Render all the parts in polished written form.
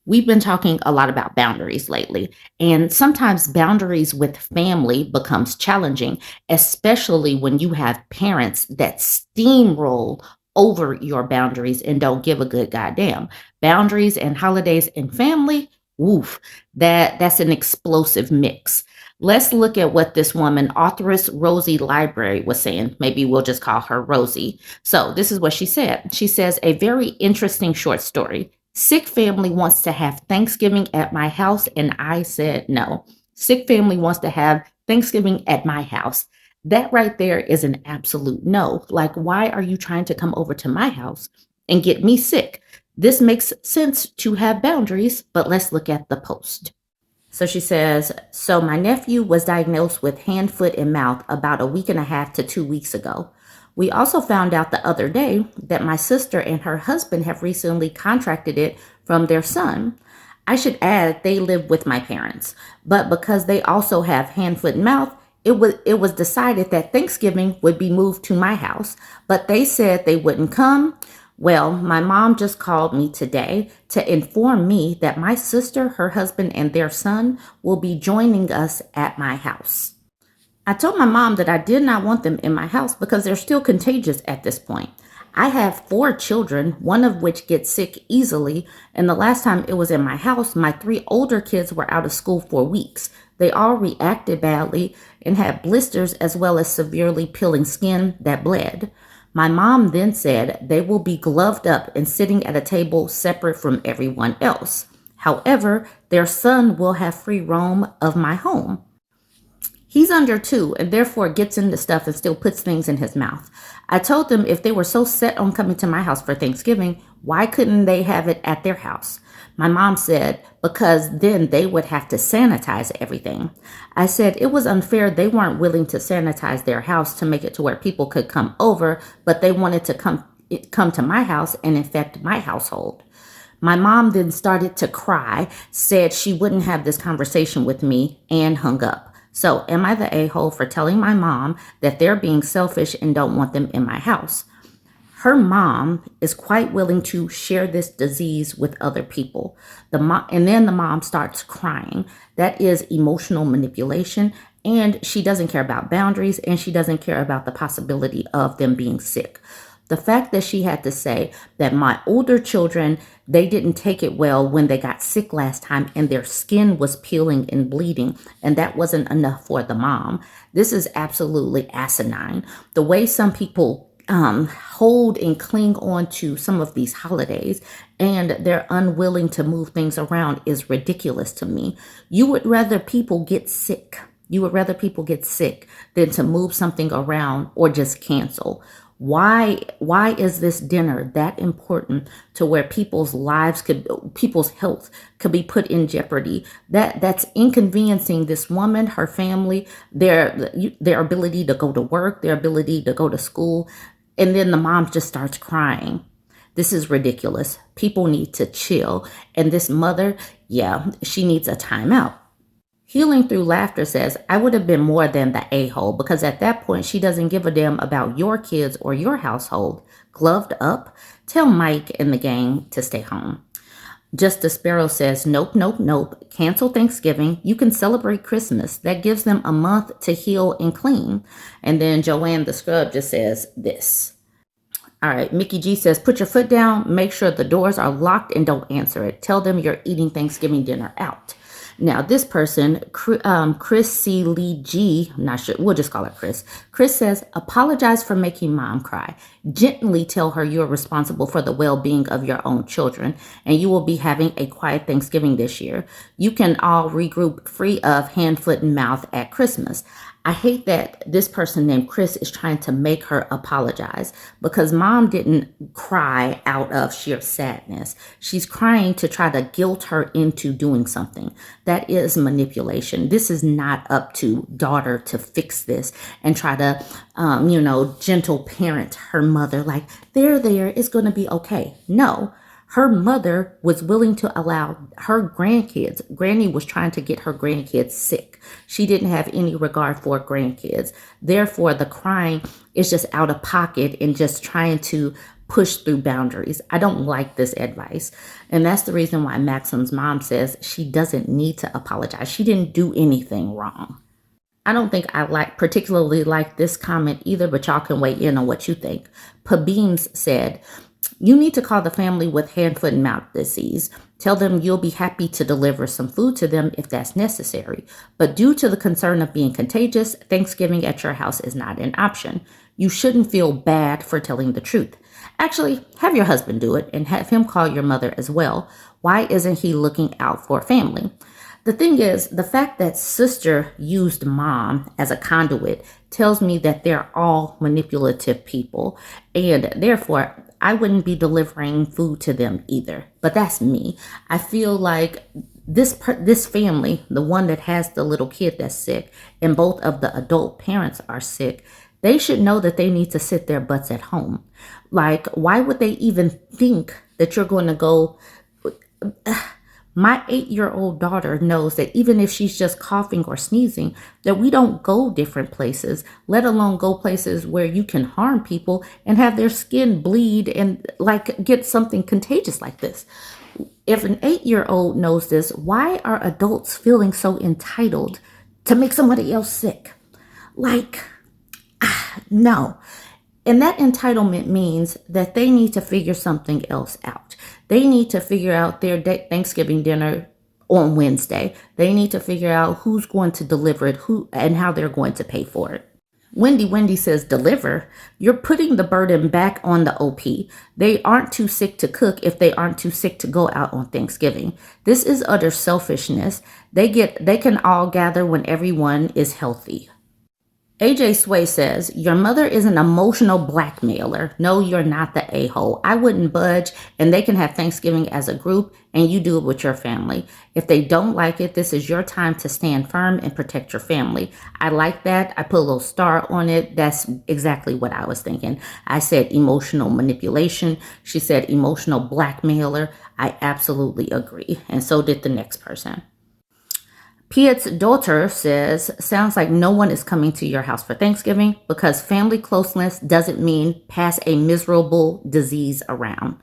We've been talking a lot about boundaries lately, and sometimes boundaries with family becomes challenging, especially when you have parents that steamroll over your boundaries and don't give a good goddamn. Boundaries and holidays and family, woof, that's an explosive mix. Let's look at what this woman, authoress Rosie Library, was saying. Maybe we'll just call her Rosie. So, this is what she said. She says, a very interesting short story. Sick family wants to have Thanksgiving at my house, and I said no. Sick family wants to have Thanksgiving at my house. That right there is an absolute no. Like, why are you trying to come over to my house and get me sick? This makes sense to have boundaries, but let's look at the post. So she says, so my nephew was diagnosed with hand, foot, and mouth about a week and a half to 2 weeks ago. We also found out the other day that my sister and her husband have recently contracted it from their son. I should add they live with my parents, but because they also have hand, foot, and mouth, it was decided that Thanksgiving would be moved to my house, but they said they wouldn't come. Well, my mom just called me today to inform me that my sister, her husband, and their son will be joining us at my house. I told my mom that I did not want them in my house because they're still contagious at this point. I have 4 children, one of which gets sick easily, and the last time it was in my house, my 3 older kids were out of school for weeks. They all reacted badly and had blisters as well as severely peeling skin that bled. My mom then said they will be gloved up and sitting at a table separate from everyone else. However, their son will have free roam of my home. He's under 2 and therefore gets into stuff and still puts things in his mouth. I told them if they were so set on coming to my house for Thanksgiving, why couldn't they have it at their house? My mom said, because then they would have to sanitize everything. I said it was unfair they weren't willing to sanitize their house to make it to where people could come over, but they wanted to come to my house and infect my household. My mom then started to cry, said she wouldn't have this conversation with me, and hung up. So, am I the a-hole for telling my mom that they're being selfish and don't want them in my house? Her mom is quite willing to share this disease with other people. And then the mom starts crying. That is emotional manipulation, and she doesn't care about boundaries, and she doesn't care about the possibility of them being sick. The fact that she had to say that my older children, they didn't take it well when they got sick last time and their skin was peeling and bleeding, and that wasn't enough for the mom. This is absolutely asinine. The way some people hold and cling on to some of these holidays and they're unwilling to move things around is ridiculous to me. You would rather people get sick. You would rather people get sick than to move something around or just cancel. Why is this dinner that important to where people's health could be put in jeopardy? That's inconveniencing this woman, her family, their ability to go to work, their ability to go to school, and then the mom just starts crying. This is ridiculous. People need to chill, and this mother, yeah, she needs a timeout. Healing Through Laughter says, I would have been more than the a-hole because at that point she doesn't give a damn about your kids or your household. Gloved up? Tell Mike and the gang to stay home. Justice Sparrow says, nope, nope, nope. Cancel Thanksgiving. You can celebrate Christmas. That gives them a month to heal and clean. And then Joanne the Scrub just says this. All right, Mickey G says, put your foot down. Make sure the doors are locked and don't answer it. Tell them you're eating Thanksgiving dinner out. Now, this person, Chris C. Lee G, I'm not sure, we'll just call her Chris. Chris says, apologize for making mom cry. Gently tell her you're responsible for the well-being of your own children, and you will be having a quiet Thanksgiving this year. You can all regroup free of hand, foot, and mouth at Christmas. I hate that this person named Chris is trying to make her apologize because mom didn't cry out of sheer sadness. She's crying to try to guilt her into doing something. That is manipulation. This is not up to daughter to fix this and try to, gentle parent her mother like, there, it's going to be okay. No. Her mother was willing to allow her grandkids. Granny was trying to get her grandkids sick. She didn't have any regard for grandkids. Therefore, the crying is just out of pocket and just trying to push through boundaries. I don't like this advice. And that's the reason why Maxim's mom says she doesn't need to apologize. She didn't do anything wrong. I don't think I particularly like this comment either, but y'all can weigh in on what you think. Pabeams said, you need to call the family with hand, foot, and mouth disease. Tell them you'll be happy to deliver some food to them if that's necessary. But due to the concern of being contagious, Thanksgiving at your house is not an option. You shouldn't feel bad for telling the truth. Actually, have your husband do it and have him call your mother as well. Why isn't he looking out for family? The thing is, the fact that sister used mom as a conduit tells me that they're all manipulative people, and therefore I wouldn't be delivering food to them either. But that's me. I feel like this family, the one that has the little kid that's sick, and both of the adult parents are sick, they should know that they need to sit their butts at home. Like, why would they even think that you're going to go? My 8-year-old daughter knows that even if she's just coughing or sneezing, that we don't go different places, let alone go places where you can harm people and have their skin bleed and like get something contagious like this. If an 8-year-old knows this, why are adults feeling so entitled to make somebody else sick? Like, no. And that entitlement means that they need to figure something else out. They need to figure out their Thanksgiving dinner on Wednesday. They need to figure out who's going to deliver it, who and how they're going to pay for it. Wendy says, deliver. You're putting the burden back on the OP. They aren't too sick to cook if they aren't too sick to go out on Thanksgiving. This is utter selfishness. They can all gather when everyone is healthy. AJ Sway says, your mother is an emotional blackmailer. No, you're not the a-hole. I wouldn't budge, and they can have Thanksgiving as a group, and you do it with your family. If they don't like it, this is your time to stand firm and protect your family. I like that. I put a little star on it. That's exactly what I was thinking. I said emotional manipulation. She said emotional blackmailer. I absolutely agree. And so did the next person. Piet's daughter says, sounds like no one is coming to your house for Thanksgiving because family closeness doesn't mean pass a miserable disease around.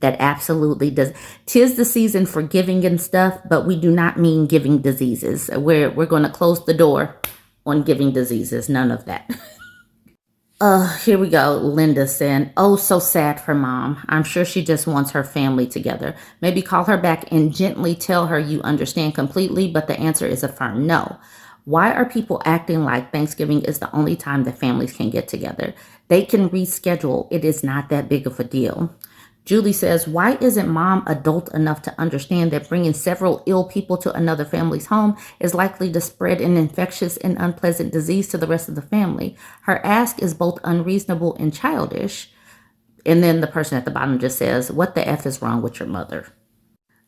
That absolutely does. 'Tis the season for giving and stuff, but we do not mean giving diseases. We're going to close the door on giving diseases. None of that. Here we go. Linda saying, oh, so sad for mom. I'm sure she just wants her family together. Maybe call her back and gently tell her you understand completely, but the answer is a firm no. Why are people acting like Thanksgiving is the only time that families can get together? They can reschedule. It is not that big of a deal. Julie says, why isn't mom adult enough to understand that bringing several ill people to another family's home is likely to spread an infectious and unpleasant disease to the rest of the family? Her ask is both unreasonable and childish. And then the person at the bottom just says, what the F is wrong with your mother?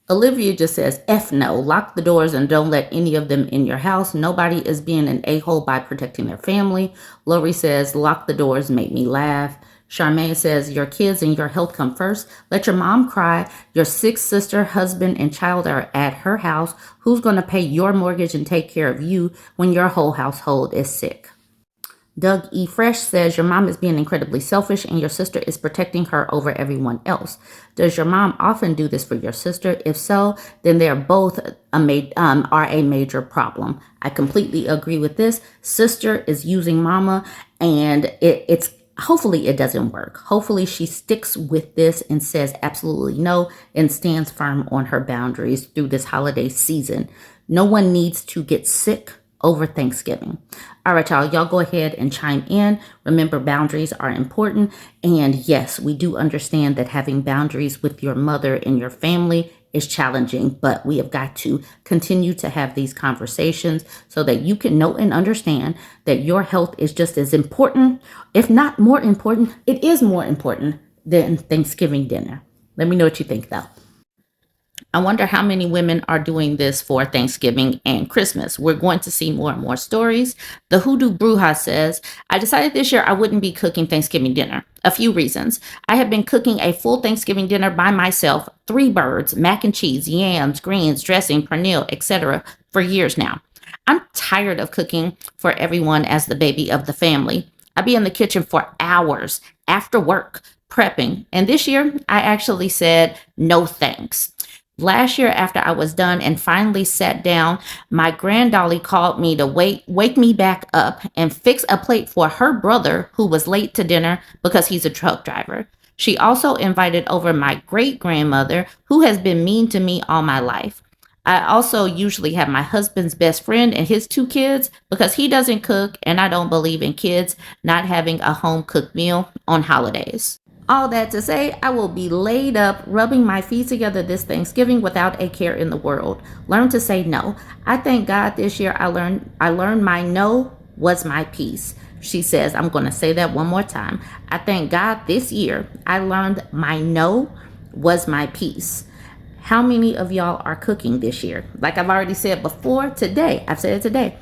Olivia just says, F no, lock the doors and don't let any of them in your house. Nobody is being an a-hole by protecting their family. Lori says, lock the doors, make me laugh. Charmaine says, your kids and your health come first. Let your mom cry. Your sick sister, husband, and child are at her house. Who's going to pay your mortgage and take care of you when your whole household is sick? Doug E. Fresh says, your mom is being incredibly selfish and your sister is protecting her over everyone else. Does your mom often do this for your sister? If so, then they are both are a major problem. I completely agree with this. Sister is using mama, and it's hopefully it doesn't work. Hopefully she sticks with this and says absolutely no and stands firm on her boundaries through this holiday season. No one needs to get sick over Thanksgiving. All right, y'all go ahead and chime in. Remember, boundaries are important. And yes, we do understand that having boundaries with your mother and your family is challenging, but we have got to continue to have these conversations so that you can know and understand that your health is just as important, if not more important. It is more important than Thanksgiving dinner. Let me know what you think, though. I wonder how many women are doing this for Thanksgiving and Christmas. We're going to see more and more stories. The Hoodoo Bruja says, I decided this year I wouldn't be cooking Thanksgiving dinner. A few reasons. I have been cooking a full Thanksgiving dinner by myself, 3 birds, mac and cheese, yams, greens, dressing, pernil, etc. for years now. I'm tired of cooking for everyone as the baby of the family. I be in the kitchen for hours after work, prepping. And this year, I actually said no thanks. Last year, after I was done and finally sat down, my granddolly called me to wake me back up and fix a plate for her brother who was late to dinner because he's a truck driver. She also invited over my great grandmother who has been mean to me all my life. I also usually have my husband's best friend and his two kids because he doesn't cook and I don't believe in kids not having a home cooked meal on holidays. All that to say, I will be laid up, rubbing my feet together this Thanksgiving without a care in the world. Learn to say no. I thank God this year I learned my no was my peace. She says, I'm going to say that one more time. I thank God this year I learned my no was my peace. How many of y'all are cooking this year? Like I've already said before, I've said it today.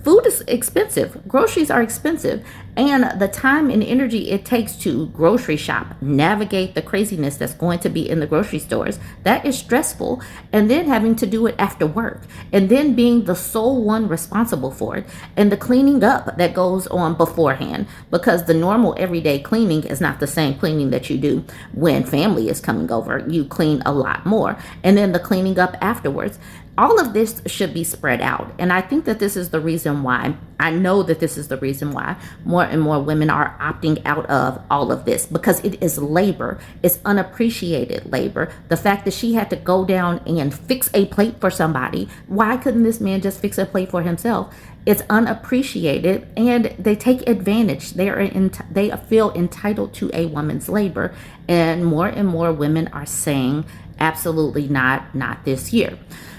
Food is expensive. Groceries are expensive. And the time and energy it takes to grocery shop, navigate the craziness that's going to be in the grocery stores, that is stressful. And then having to do it after work. And then being the sole one responsible for it. And the cleaning up that goes on beforehand. Because the normal everyday cleaning is not the same cleaning that you do when family is coming over. You clean a lot more. And then the cleaning up afterwards. All of this should be spread out. And I think that this is the reason why, I know that this is the reason why more and more women are opting out of all of this, because it is labor. It's unappreciated labor. The fact that she had to go down and fix a plate for somebody. Why couldn't this man just fix a plate for himself? It's unappreciated and they take advantage. They feel entitled to a woman's labor. And more women are saying absolutely not this year.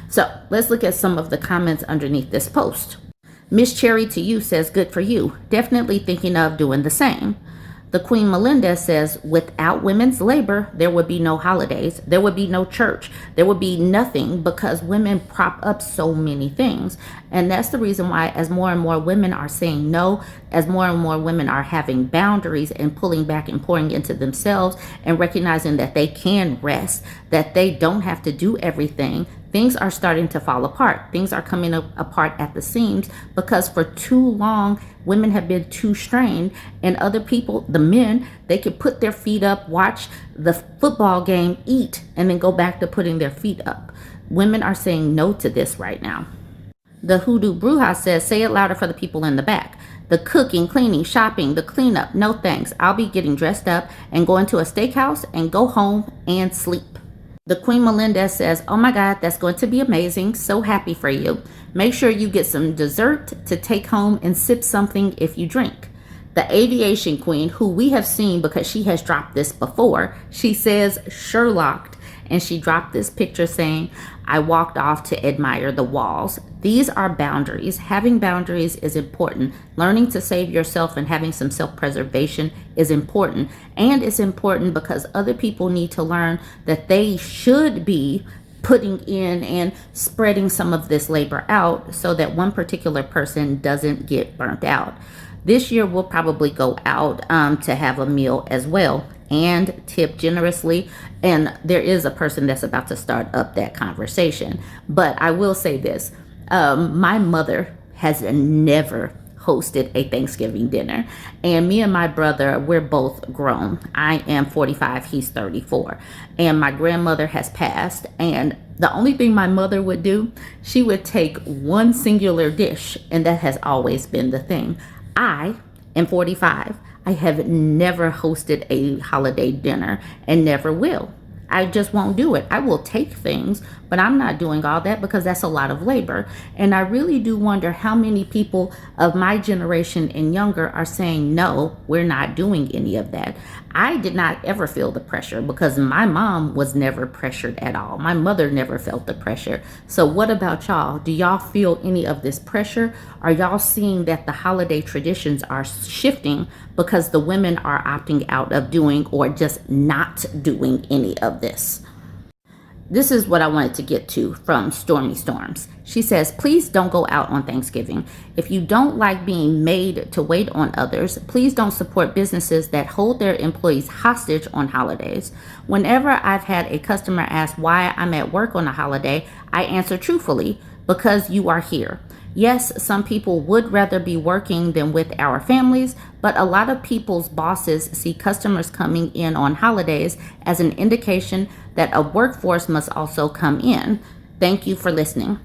So let's look at some of the comments underneath this post. Miss Cherry to you says, good for you. Definitely thinking of doing the same. The Queen Melinda says, without women's labor, there would be no holidays. There would be no church. There would be nothing because women prop up so many things. And that's the reason why as more and more women are saying no, as more and more women are having boundaries and pulling back and pouring into themselves and recognizing that they can rest, that they don't have to do everything. Things are starting to fall apart. Things are coming apart at the seams because for too long, women have been too strained and other people, the men, they could put their feet up, watch the football game, eat, and then go back to putting their feet up. Women are saying no to this right now. The Hoodoo Bruja says, say it louder for the people in the back. The cooking, cleaning, shopping, the cleanup, no thanks. I'll be getting dressed up and going to a steakhouse and go home and sleep. The Queen Melinda says, oh my God, that's going to be amazing. So happy for you. Make sure you get some dessert to take home and sip something if you drink. The Aviation Queen, who we have seen because she has dropped this before, she says Sherlocked, and she dropped this picture saying, I walked off to admire the walls. These are boundaries. Having boundaries is important. Learning to save yourself and having some self-preservation is important. And it's important because other people need to learn that they should be putting in and spreading some of this labor out so that one particular person doesn't get burnt out. This year, we'll probably go out to have a meal as well and tip generously. And there is a person that's about to start up that conversation. But I will say this. My mother has never hosted a Thanksgiving dinner. And me and my brother, we're both grown. I am 45, he's 34. And my grandmother has passed. And the only thing my mother would do, she would take one singular dish. And that has always been the thing. I am 45. I have never hosted a holiday dinner and never will. I just won't do it. I will take things, but I'm not doing all that because that's a lot of labor. And I really do wonder how many people of my generation and younger are saying, no, we're not doing any of that. I did not ever feel the pressure because my mom was never pressured at all. My mother never felt the pressure. So what about y'all? Do y'all feel any of this pressure? Are y'all seeing that the holiday traditions are shifting because the women are opting out of doing or just not doing any of this? This is what I wanted to get to from Stormy Storms. She says, please don't go out on Thanksgiving. If you don't like being made to wait on others, please don't support businesses that hold their employees hostage on holidays. Whenever I've had a customer ask why I'm at work on a holiday, I answer truthfully, because you are here. Yes, some people would rather be working than with our families, but a lot of people's bosses see customers coming in on holidays as an indication that a workforce must also come in. Thank you for listening.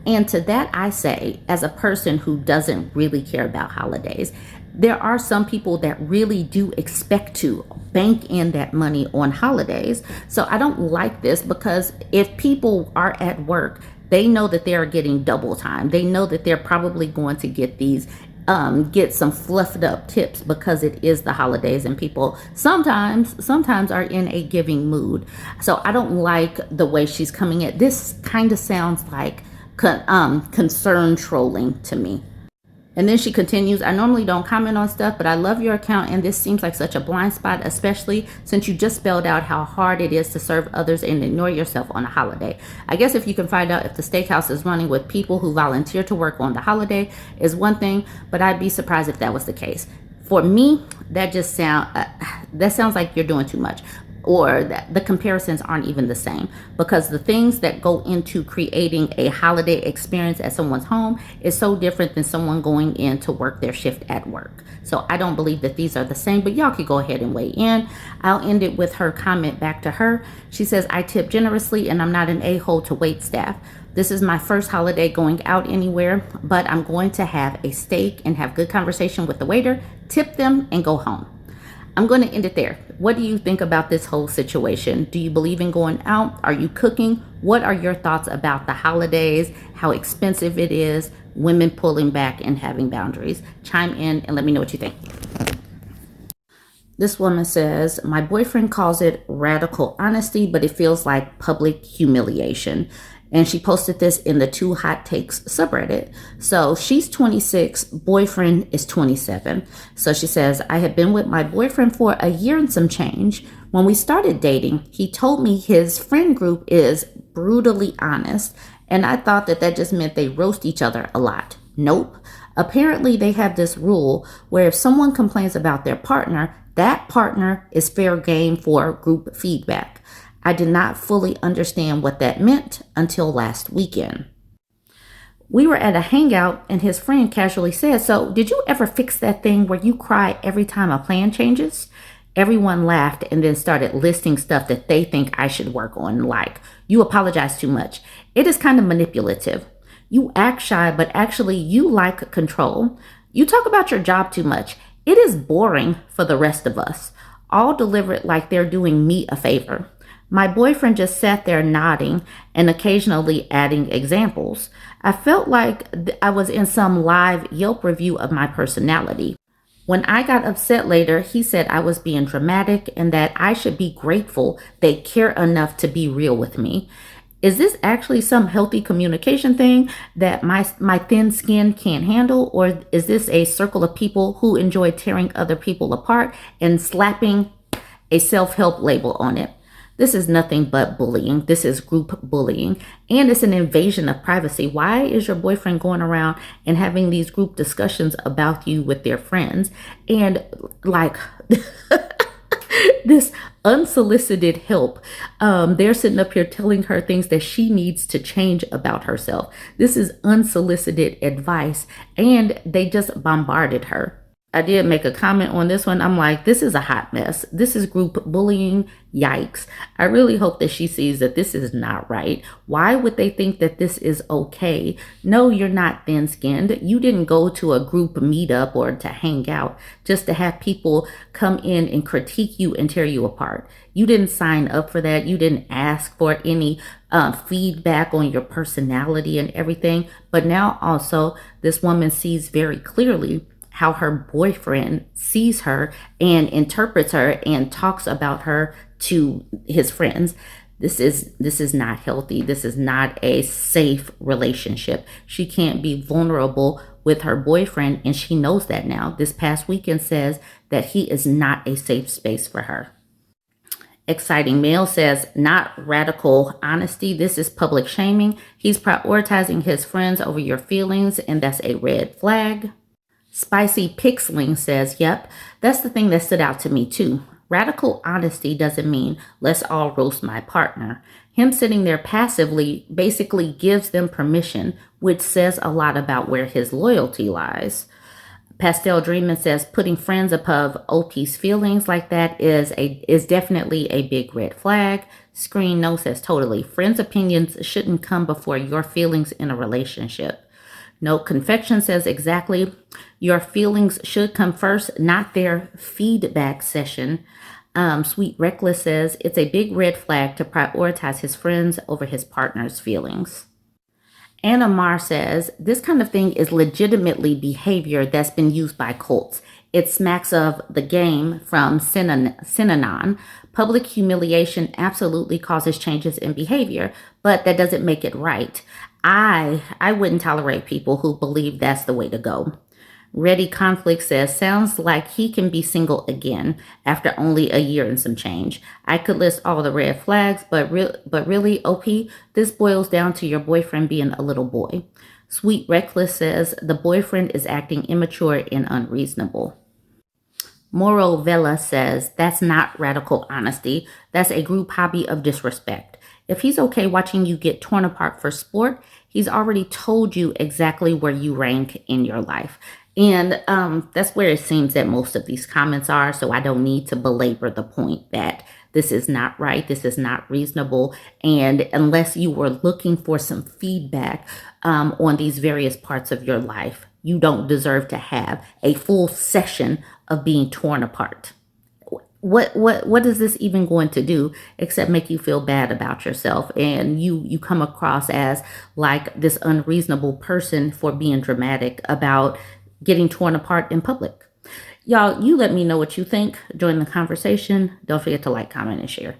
And to that, I say, as a person who doesn't really care about holidays, there are some people that really do expect to bank in that money on holidays. So I don't like this, because if people are at work, they know that they are getting double time. They know that they're probably going to get get some fluffed up tips, because it is the holidays and people sometimes are in a giving mood. So I don't like the way she's coming at this. Kind of sounds like concern trolling to me. And then she continues, I normally don't comment on stuff, but I love your account, and this seems like such a blind spot, especially since you just spelled out how hard it is to serve others and ignore yourself on a holiday. I guess if you can find out if the steakhouse is running with people who volunteer to work on the holiday is one thing, but I'd be surprised if that was the case. For me, that sounds like you're doing too much, or that the comparisons aren't even the same, because the things that go into creating a holiday experience at someone's home is so different than someone going in to work their shift at work. So I don't believe that these are the same, but y'all could go ahead and weigh in. I'll end it with her comment back to her. She says, I tip generously and I'm not an a-hole to wait staff. This is my first holiday going out anywhere, but I'm going to have a steak and have good conversation with the waiter, tip them, and go home. I'm going to end it there. What do you think about this whole situation? Do you believe in going out? Are you cooking? What are your thoughts about the holidays, how expensive it is, women pulling back and having boundaries? Chime in and let me know what you think. This woman says, my boyfriend calls it radical honesty, but it feels like public humiliation. And she posted this in the Two Hot Takes subreddit. So she's 26, boyfriend is 27. So she says, I have been with my boyfriend for a year and some change. When we started dating, he told me his friend group is brutally honest. And I thought that just meant they roast each other a lot. Nope. Apparently they have this rule where if someone complains about their partner, that partner is fair game for group feedback. I did not fully understand what that meant until last weekend. We were at a hangout and his friend casually said, so did you ever fix that thing where you cry every time a plan changes? Everyone laughed and then started listing stuff that they think I should work on, like, you apologize too much. It is kind of manipulative. You act shy, but actually you like control. You talk about your job too much. It is boring for the rest of us. All delivered like they're doing me a favor. My boyfriend just sat there nodding and occasionally adding examples. I felt like I was in some live Yelp review of my personality. When I got upset later, he said I was being dramatic and that I should be grateful they care enough to be real with me. Is this actually some healthy communication thing that my thin skin can't handle? Or is this a circle of people who enjoy tearing other people apart and slapping a self-help label on it? This is nothing but bullying. This is group bullying, and it's an invasion of privacy. Why is your boyfriend going around and having these group discussions about you with their friends? And like this unsolicited help. They're sitting up here telling her things that she needs to change about herself. This is unsolicited advice, and they just bombarded her. I did make a comment on this one. I'm like, this is a hot mess. This is group bullying. Yikes. I really hope that she sees that this is not right. Why would they think that this is okay? No, you're not thin-skinned. You didn't go to a group meetup or to hang out just to have people come in and critique you and tear you apart. You didn't sign up for that. You didn't ask for any feedback on your personality and everything. But now also, this woman sees very clearly how her boyfriend sees her and interprets her and talks about her to his friends. This is not healthy. This is not a safe relationship. She can't be vulnerable with her boyfriend, and she knows that now. This past weekend says that he is not a safe space for her. Exciting Male says, not radical honesty. This is public shaming. He's prioritizing his friends over your feelings, and that's a red flag. Spicy Pixling says, yep, that's the thing that stood out to me too. Radical honesty doesn't mean let's all roast my partner. Him sitting there passively basically gives them permission, which says a lot about where his loyalty lies. Pastel Dreamin' says putting friends above OP's feelings like that is definitely a big red flag. Screen No says totally. Friends' opinions shouldn't come before your feelings in a relationship. No Confection says exactly. Your feelings should come first, not their feedback session. Sweet Reckless says it's a big red flag to prioritize his friends over his partner's feelings. Anna Mar says this kind of thing is legitimately behavior that's been used by cults. It smacks of the game from Synanon. Public humiliation absolutely causes changes in behavior, but that doesn't make it right. I wouldn't tolerate people who believe that's the way to go. Ready Conflict says, sounds like he can be single again after only a year and some change. I could list all the red flags, but really, OP, this boils down to your boyfriend being a little boy. Sweet Reckless says, the boyfriend is acting immature and unreasonable. Moro Vela says, that's not radical honesty. That's a group hobby of disrespect. If he's okay watching you get torn apart for sport, he's already told you exactly where you rank in your life. And that's where it seems that most of these comments are. So I don't need to belabor the point that this is not right. This is not reasonable. And unless you were looking for some feedback on these various parts of your life, you don't deserve to have a full session of being torn apart. What is this even going to do except make you feel bad about yourself, and you come across as like this unreasonable person for being dramatic about getting torn apart in public? Y'all, you let me know what you think. Join the conversation. Don't forget to like, comment, and share.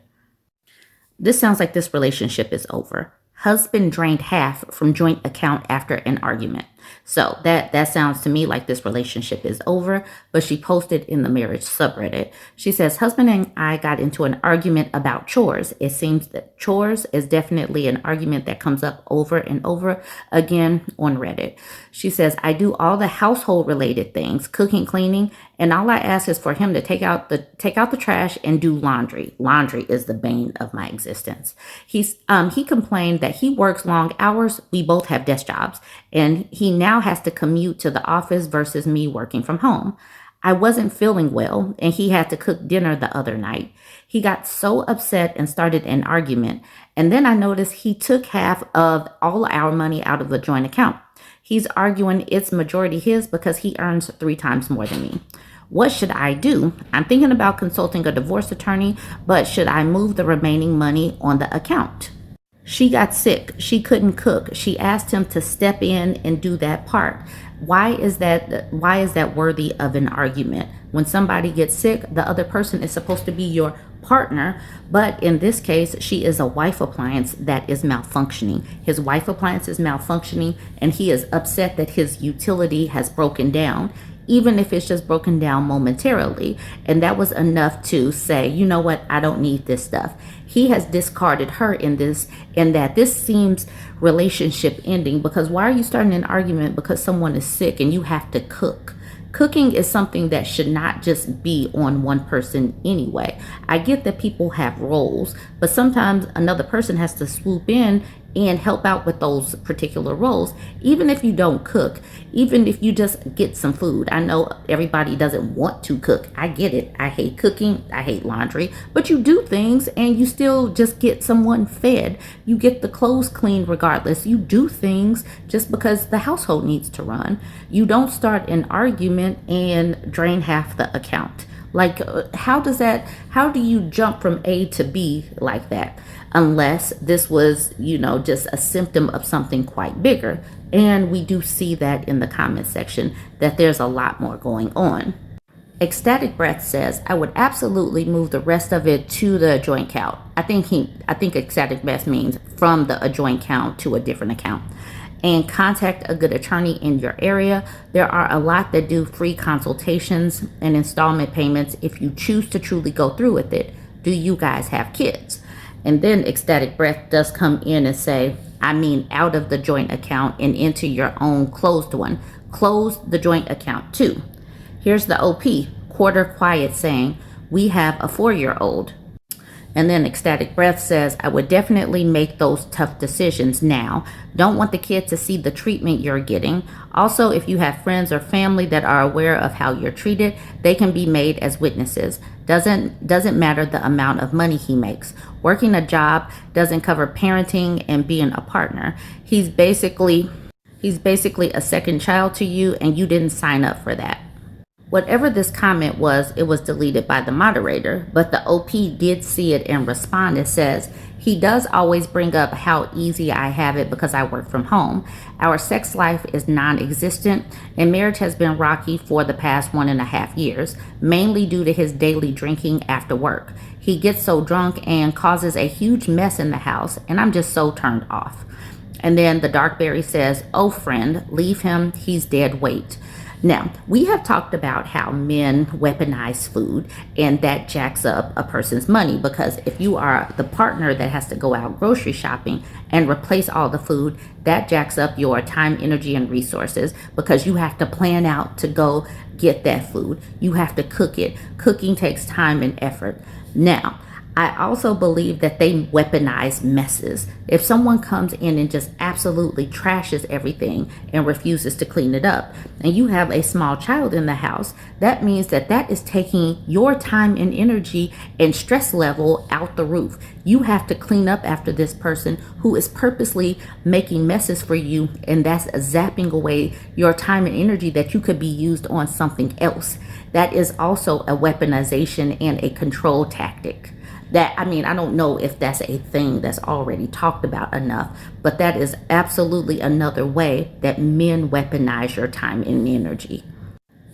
This sounds like this relationship is over. Husband drained half from joint account after an argument. So that sounds to me like this relationship is over, but she posted in the marriage subreddit. She says, husband and I got into an argument about chores. It seems that chores is definitely an argument that comes up over and over again on Reddit. She says, I do all the household related things, cooking, cleaning, and all I ask is for him to take out the trash and do laundry. Laundry is the bane of my existence. He complained that he works long hours. We both have desk jobs, and he now has to commute to the office versus me working from home. I wasn't feeling well, and he had to cook dinner the other night. He got so upset and started an argument, and then I noticed he took half of all our money out of the joint account. He's arguing it's majority his because he earns 3 times more than me. What should I do? I'm thinking about consulting a divorce attorney, but should I move the remaining money on the account? She got sick. She couldn't cook. She asked him to step in and do that part. Why is that worthy of an argument? When somebody gets sick, the other person is supposed to be your partner, but in this case, she is a wife appliance that is malfunctioning. His wife appliance is malfunctioning, and he is upset that his utility has broken down, even if it's just broken down momentarily. And that was enough to say, you know what, I don't need this stuff. He has discarded her in that this seems relationship ending, because why are you starting an argument because someone is sick and you have to cook? Cooking is something that should not just be on one person anyway. I get that people have roles, but sometimes another person has to swoop in and help out with those particular roles, even if you don't cook, even if you just get some food. I know everybody doesn't want to cook. I get it. I hate cooking. I hate laundry, but you do things and you still just get someone fed. You get the clothes cleaned regardless. You do things just because the household needs to run. You don't start an argument and drain half the account. Like, how do you jump from A to B like that? Unless this was, just a symptom of something quite bigger. And we do see that in the comment section, that there's a lot more going on. Ecstatic Breath says, I would absolutely move the rest of it to the joint account. I think Ecstatic Breath means from the joint account to a different account. And contact a good attorney in your area. There are a lot that do free consultations and installment payments if you choose to truly go through with it. Do you guys have kids? And then Ecstatic Breath does come in and say, I mean out of the joint account and into your own closed one. Close the joint account too. Here's the OP, Quarter Quiet, saying, We have a 4-year-old. And then Ecstatic Breath says, I would definitely make those tough decisions now. Don't want the kid to see the treatment you're getting. Also, if you have friends or family that are aware of how you're treated, they can be made as witnesses. Doesn't matter the amount of money he makes. Working a job doesn't cover parenting and being a partner. He's basically a second child to you, and you didn't sign up for that. Whatever this comment was, it was deleted by the moderator, but the OP did see it and respond. It says, he does always bring up how easy I have it because I work from home. Our sex life is non-existent, and marriage has been rocky for the past 1.5 years, mainly due to his daily drinking after work. He gets so drunk and causes a huge mess in the house, and I'm just so turned off. And then the Darkberry says, oh friend, leave him, he's dead weight. Now, we have talked about how men weaponize food, and that jacks up a person's money, because if you are the partner that has to go out grocery shopping and replace all the food, that jacks up your time, energy, and resources, because you have to plan out to go get that food. You have to cook it. Cooking takes time and effort. Now, I also believe that they weaponize messes. If someone comes in and just absolutely trashes everything and refuses to clean it up, and you have a small child in the house, that means that is taking your time and energy and stress level out the roof. You have to clean up after this person who is purposely making messes for you, and that's zapping away your time and energy that you could be used on something else. That is also a weaponization and a control tactic. I don't know if that's a thing that's already talked about enough, but that is absolutely another way that men weaponize your time and energy.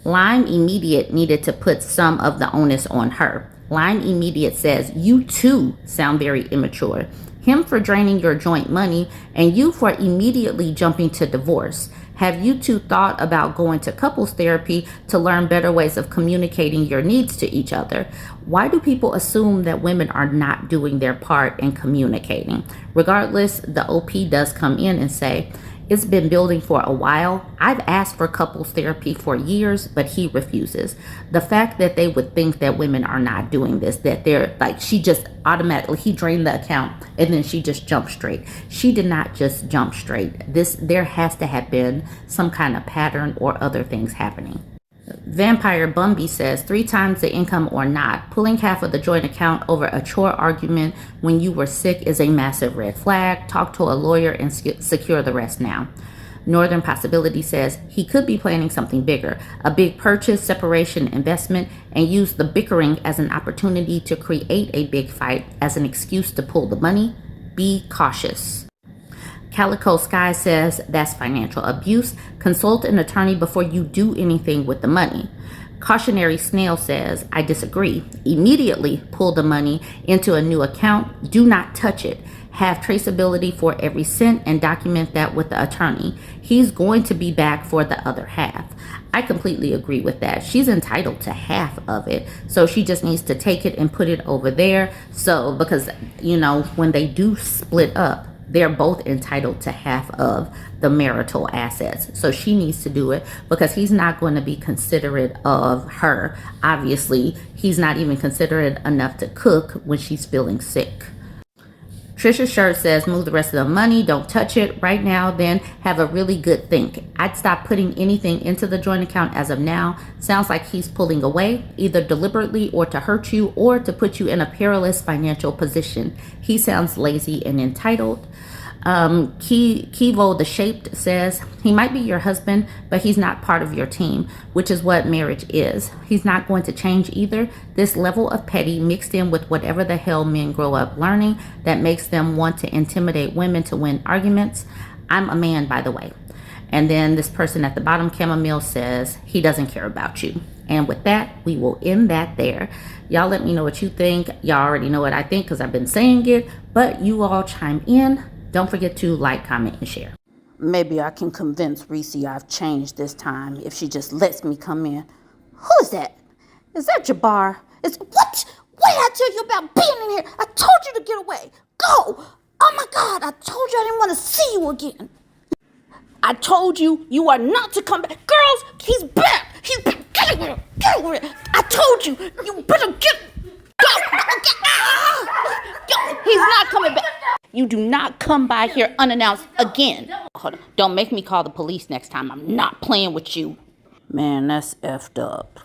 Lime Immediate needed to put some of the onus on her. Lime Immediate says, you too sound very immature. Him for draining your joint money, and you for immediately jumping to divorce. Have you two thought about going to couples therapy to learn better ways of communicating your needs to each other? Why do people assume that women are not doing their part in communicating? Regardless, the OP does come in and say, it's been building for a while. I've asked for couples therapy for years, but he refuses. The fact that they would think that women are not doing this, that they're like, she just automatically, he drained the account and then she just jumped straight. She did not just jump straight. There has to have been some kind of pattern or other things happening. Vampire Bumby says, 3 times the income or not. Pulling half of the joint account over a chore argument when you were sick is a massive red flag. Talk to a lawyer and secure the rest now. Northern Possibility says, he could be planning something bigger, a big purchase, separation, investment, and use the bickering as an opportunity to create a big fight as an excuse to pull the money. Be cautious. Calico Sky says, that's financial abuse. Consult an attorney before you do anything with the money. Cautionary Snail says, I disagree. Immediately pull the money into a new account. Do not touch it. Have traceability for every cent and document that with the attorney. He's going to be back for the other half. I completely agree with that. She's entitled to half of it. So she just needs to take it and put it over there. So because, when they do split up, they're both entitled to half of the marital assets. So she needs to do it because he's not going to be considerate of her. Obviously, he's not even considerate enough to cook when she's feeling sick. Trisha Shirt says, move the rest of the money. Don't touch it right now. Then have a really good think. I'd stop putting anything into the joint account as of now. Sounds like he's pulling away, either deliberately or to hurt you or to put you in a perilous financial position. He sounds lazy and entitled. Kivo the Shaped says, he might be your husband, but he's not part of your team, which is what marriage is. He's not going to change either. This level of petty mixed in with whatever the hell men grow up learning that makes them want to intimidate women to win arguments. I'm a man, by the way. And then this person at the bottom, Chamomile, says, he doesn't care about you. And with that, we will end that there. Y'all let me know what you think. Y'all already know what I think because I've been saying it, but you all chime in. Don't forget to like, comment, and share. Maybe I can convince Reese I've changed this time if she just lets me come in. Who is that? Is that Jabbar? What? What did I tell you about being in here? I told you to get away. Go. Oh my God, I told you I didn't want to see you again. I told you you are not to come back. Girls, he's back. He's back. Get Get over here. I told you. You better get. He's not coming back. You do not come by here unannounced again. Hold on. Don't make me call the police next time. I'm not playing with you. Man, that's effed up.